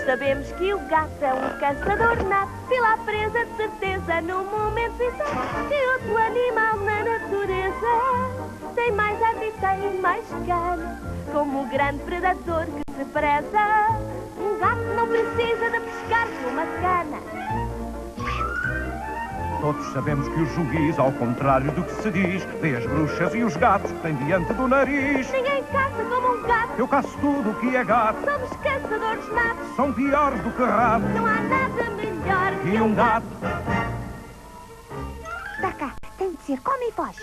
sabemos que o gato é um caçador nato. Vê-la presa de certeza no momento exato. Que outro animal na natureza tem mais arte e tem mais cana, como o grande predador que se preza. Um gato não precisa de pescar com uma cana. Todos sabemos que o juiz, ao contrário do que se diz, vê as bruxas e os gatos que tem diante do nariz. Ninguém caça como um gato. Eu caço tudo o que é gato. Somos caçadores natos. São piores do que rato. Não há nada melhor E um gato. Dá cá, tem de ser come e foge.